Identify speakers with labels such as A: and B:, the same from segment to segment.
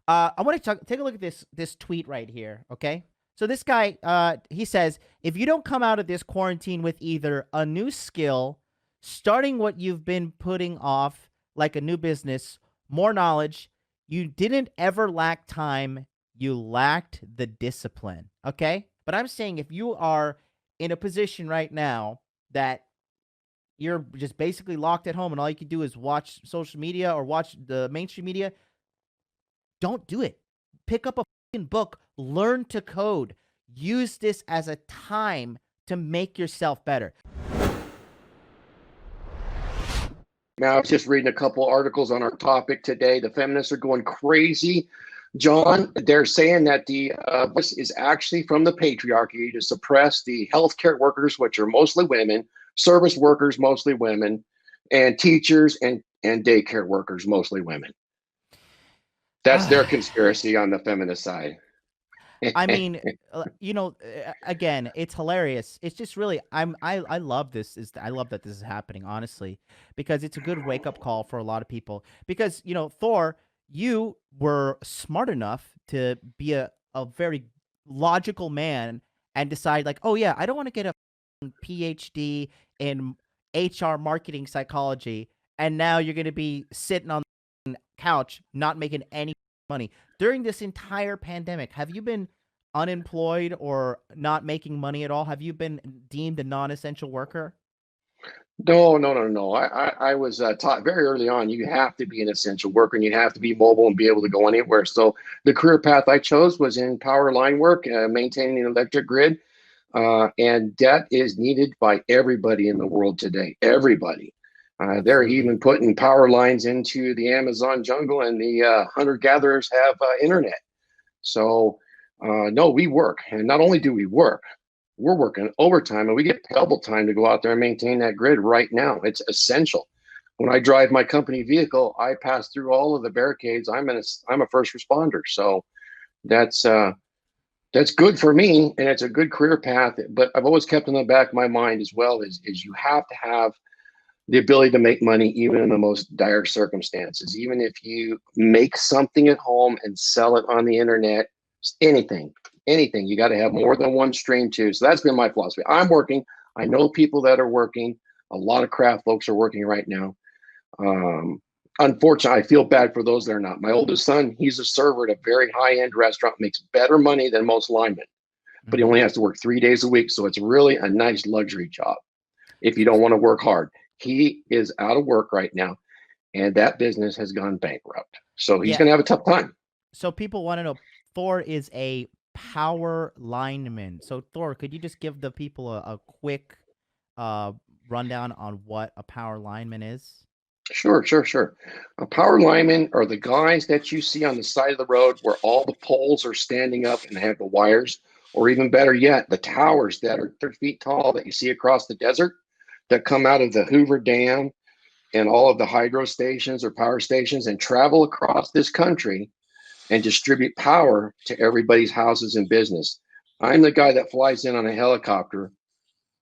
A: I want to take a look at this tweet right here. Okay, so this guy, he says, if you don't come out of this quarantine with either a new skill, starting what you've been putting off, like a new business, more knowledge, you didn't ever lack time. You lacked the discipline. Okay, but I'm saying if you are in a position right now that you're just basically locked at home and all you can do is watch social media or watch the mainstream media, don't do it. Pick up a fucking book, learn to code. Use this as a time to make yourself better.
B: Now, I was just reading a couple articles on our topic today. The feminists are going crazy. John, they're saying that this is actually from the patriarchy to suppress the healthcare workers, which are mostly women, service workers, mostly women, and teachers and daycare workers, mostly women. That's their conspiracy on the feminist side.
A: I mean, again, it's hilarious. It's just really, I love this. I love that this is happening, honestly, because it's a good wake up call for a lot of people. Because Thor, you were smart enough to be a very logical man and decide like, oh yeah, I don't want to get a PhD in HR marketing psychology, and now you're going to be sitting on the couch not making any money. During this entire pandemic, have you been unemployed or not making money at all? Have you been deemed a non-essential worker?
B: No. I was taught very early on, you have to be an essential worker and you have to be mobile and be able to go anywhere. So the career path I chose was in power line work, maintaining the electric grid. And that is needed by everybody in the world today. Everybody. They're even putting power lines into the Amazon jungle, and the hunter-gatherers have internet. So, no, we work. And not only do we work, we're working overtime, and we get double time to go out there and maintain that grid right now. It's essential. When I drive my company vehicle, I pass through all of the barricades. I'm a first responder. So that's good for me, and it's a good career path. But I've always kept in the back of my mind as well is you have to have the ability to make money even in the most dire circumstances. Even if you make something at home and sell it on the internet, anything, you got to have more than one stream too. So that's been my philosophy. I'm working. I know people that are working. A lot of craft folks are working right now. Unfortunately, I feel bad for those that are not. My oldest son, he's a server at a very high-end restaurant, makes better money than most linemen, but he only has to work 3 days a week. So it's really a nice luxury job if you don't want to work hard. He is out of work right now, and that business has gone bankrupt. So he's going to have a tough time.
A: So people want to know, Thor is a power lineman. So Thor, could you just give the people a quick rundown on what a power lineman is?
B: Sure. A power lineman are the guys that you see on the side of the road where all the poles are standing up and have the wires, or even better yet, the towers that are 30 feet tall that you see across the desert that come out of the Hoover Dam and all of the hydro stations or power stations and travel across this country and distribute power to everybody's houses and business. I'm the guy that flies in on a helicopter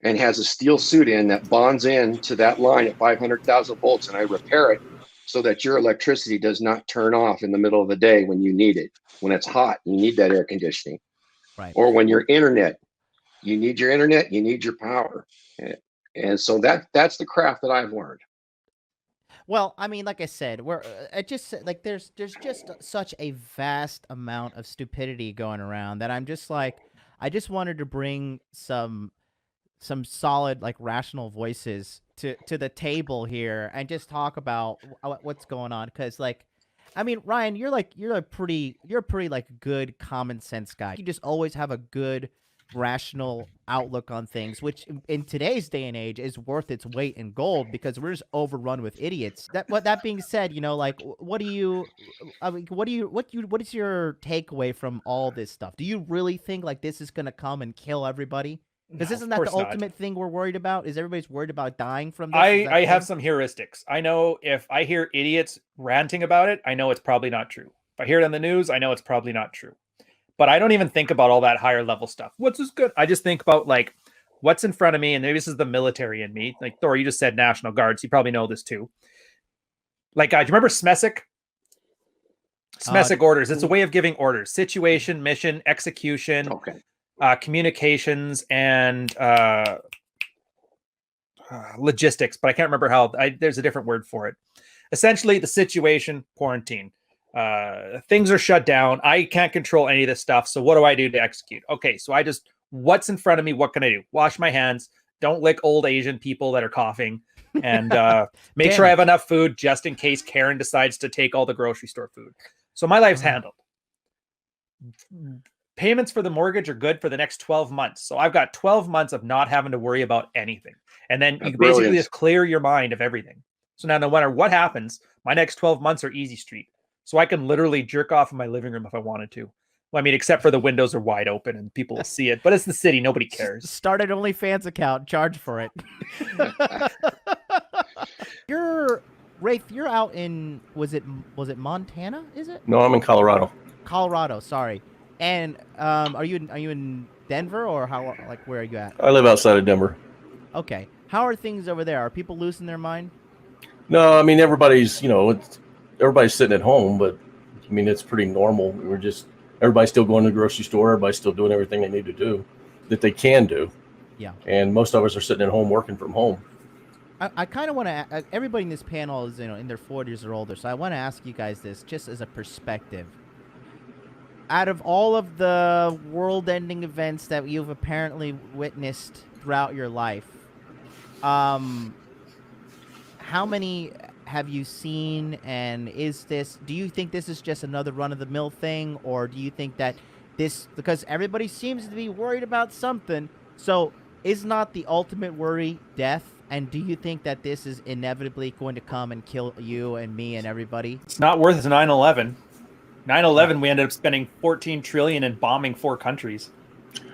B: and has a steel suit in that bonds in to that line at 500,000 volts, and I repair it so that your electricity does not turn off in the middle of the day when you need it. When it's hot, you need that air conditioning.
A: Right.
B: Or when your internet, you need your internet, you need your power. And so that's the craft that I've learned.
A: Well, I mean, like I said, there's just such a vast amount of stupidity going around that I'm just like, I just wanted to bring some solid, like, rational voices to the table here and just talk about what's going on. Because, like, I mean, Ryan, you're a pretty like good common sense guy. You just always have a good rational outlook on things, which in today's day and age is worth its weight in gold because we're just overrun with idiots. That being said, like, what is your takeaway from all this stuff? Do you really think like this is gonna come and kill everybody? Because isn't that the ultimate thing we're worried about? Is everybody's worried about dying from this?
C: I have some heuristics. I know if I hear idiots ranting about it, I know it's probably not true. If I hear it on the news, I know it's probably not true. But I don't even think about all that higher level stuff. What's this good? I just think about like what's in front of me, and maybe this is the military in me. Like Thor, you just said National Guards. You probably know this too. Like, do you remember Smesic? Semestic orders. It's a way of giving orders: situation, mission, execution,
B: Okay.
C: Communications, and logistics. But I can't remember how. There's a different word for it. Essentially, the situation: quarantine. Things are shut down. I can't control any of this stuff. So what do I do to execute? Okay, so what's in front of me? What can I do? Wash my hands. Don't lick old Asian people that are coughing, and make sure I have enough food just in case Karen decides to take all the grocery store food. So my life's handled. Payments for the mortgage are good for the next 12 months. So I've got 12 months of not having to worry about anything. And then you basically just clear your mind of everything. So now no matter what happens, my next 12 months are easy street. So I can literally jerk off in my living room if I wanted to. Well, I mean, except for the windows are wide open and people will see it, but it's the city. Nobody cares.
A: Start an OnlyFans account, charge for it. Rafe, you're out in, was it Montana? Is it?
D: No, I'm in Colorado.
A: Colorado, sorry. And are you in Denver, or where are you at?
D: I live outside of Denver.
A: Okay. How are things over there? Are people losing their mind?
D: No, I mean everybody's sitting at home, but I mean it's pretty normal. Everybody's still going to the grocery store. Everybody's still doing everything they need to do that they can do.
A: Yeah.
D: And most of us are sitting at home working from home.
A: I kind of want to. Everybody in this panel is in their 40s or older, so I want to ask you guys this just as a perspective. Out of all of the world-ending events that you've apparently witnessed throughout your life, how many have you seen? And do you think this is just another run-of-the-mill thing, or do you think that because everybody seems to be worried about something, so is not the ultimate worry death? And do you think that this is inevitably going to come and kill you and me and everybody?
C: It's not worth it. 9/11. 9/11, we ended up spending $14 trillion and bombing 4 countries.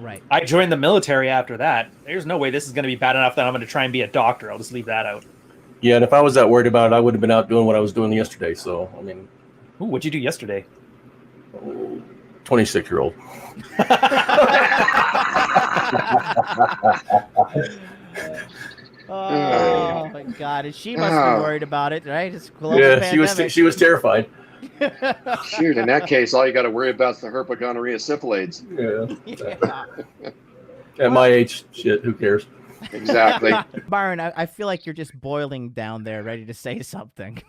A: Right.
C: I joined the military after that. There's no way this is going to be bad enough that I'm going to try and be a doctor. I'll just leave that out.
D: Yeah, and if I was that worried about it, I would have been out doing what I was doing yesterday. So, I mean...
C: Ooh, what'd you do yesterday?
D: 26-year-old.
A: Oh my God! And she must be worried about it, right? It's global
D: pandemic. She was terrified.
B: Shoot, in that case, all you got to worry about is the herpes, gonorrhea, syphilis.
D: Yeah. At my age, shit, who cares?
B: Exactly.
A: Byron, I feel like you're just boiling down there, ready to say something.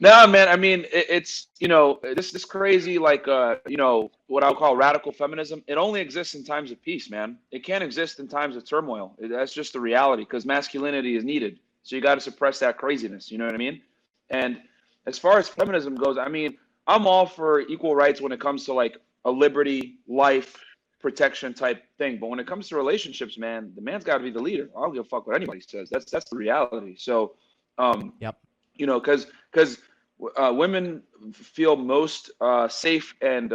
E: No, man. I mean, it's this crazy what I'll call radical feminism. It only exists in times of peace, man. It can't exist in times of turmoil. That's just the reality, because masculinity is needed. So you got to suppress that craziness. You know what I mean? And as far as feminism goes, I mean, I'm all for equal rights when it comes to like a liberty, life, protection type thing. But when it comes to relationships, man, the man's got to be the leader. I don't give a fuck what anybody says. That's the reality. So,
A: yep.
E: Because women feel most safe and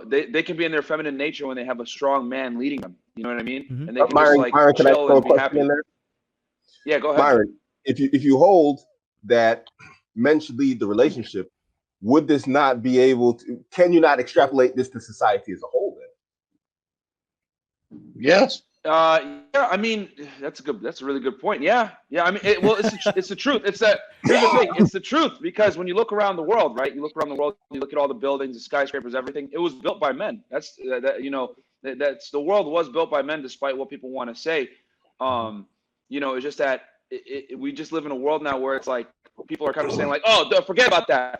E: they can be in their feminine nature when they have a strong man leading them. You know what I mean?
A: Mm-hmm.
E: And they can
F: Myron,
E: just
F: Myron, can I
E: chill
F: throw a
E: and be
F: question
E: happy.
F: in there?
E: Yeah, go ahead.
F: Myron, if you hold that men should lead the relationship, would this not be able to? Can you not extrapolate this to society as a whole? Then
B: Yes.
E: Yeah, I mean, that's a really good point. Yeah. I mean, it's the truth. It's that. Here's the thing. It's the truth, because when you look around the world, right? You look around the world. You look at all the buildings, the skyscrapers, everything. It was built by men. That's that's the world was built by men, despite what people want to say. It's just that we just live in a world now where it's like people are kind of saying like, oh, forget about that.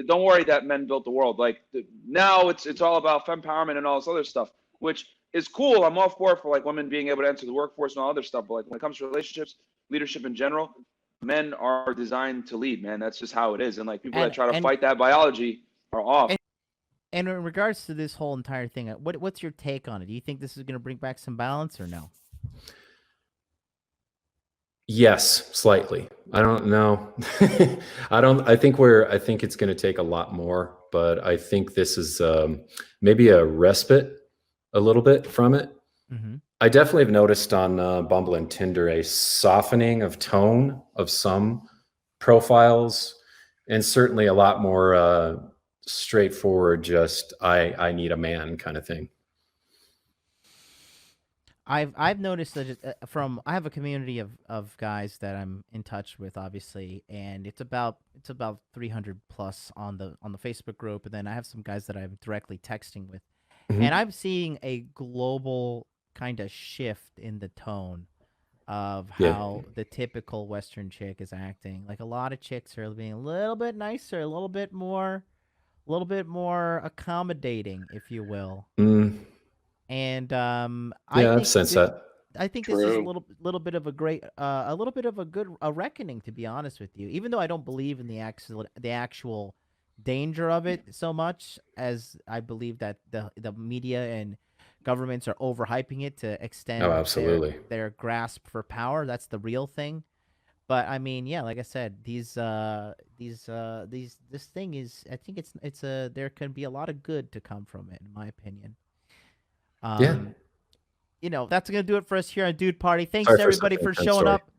E: Don't worry that men built the world. Like now it's all about fempowerment and all this other stuff, which is cool. I'm all for like women being able to enter the workforce and all other stuff. But like when it comes to relationships, leadership in general, men are designed to lead, man. That's just how it is. And like people that try to fight that biology are off.
A: And in regards to this whole entire thing, what's your take on it? Do you think this is going to bring back some balance or no?
G: Yes, slightly. I don't know. I think it's going to take a lot more, but I think this is maybe a respite a little bit from it.
A: Mm-hmm.
G: I definitely have noticed on Bumble and Tinder a softening of tone of some profiles, and certainly a lot more straightforward, just I need a man kind of thing.
A: I've noticed that from I have a community of guys that I'm in touch with, obviously, and it's about 300 plus on the Facebook group, and then I have some guys that I'm directly texting with, and I'm seeing a global kind of shift in the tone of
G: Yeah.
A: how the typical Western chick is acting. Like a lot of chicks are being a little bit nicer, a little bit more accommodating, if you will.
G: Mm,
A: And
G: yeah, I've sensed that.
A: I think this is a
B: True.
A: little bit of a great a little bit of a reckoning, to be honest with you. Even though I don't believe in the actual danger of it so much as I believe that the media and governments are overhyping it to
G: Oh,
A: extend
G: absolutely.
A: their grasp for power. That's the real thing. But I mean, yeah, like I said, this thing is, I think it's a there can be a lot of good to come from it, in my opinion.
G: Yeah.
A: You know, that's gonna do it for us here on Dude Party. Thanks
G: Sorry for
A: everybody
G: such an
A: for
G: intense
A: showing
G: story.
A: up.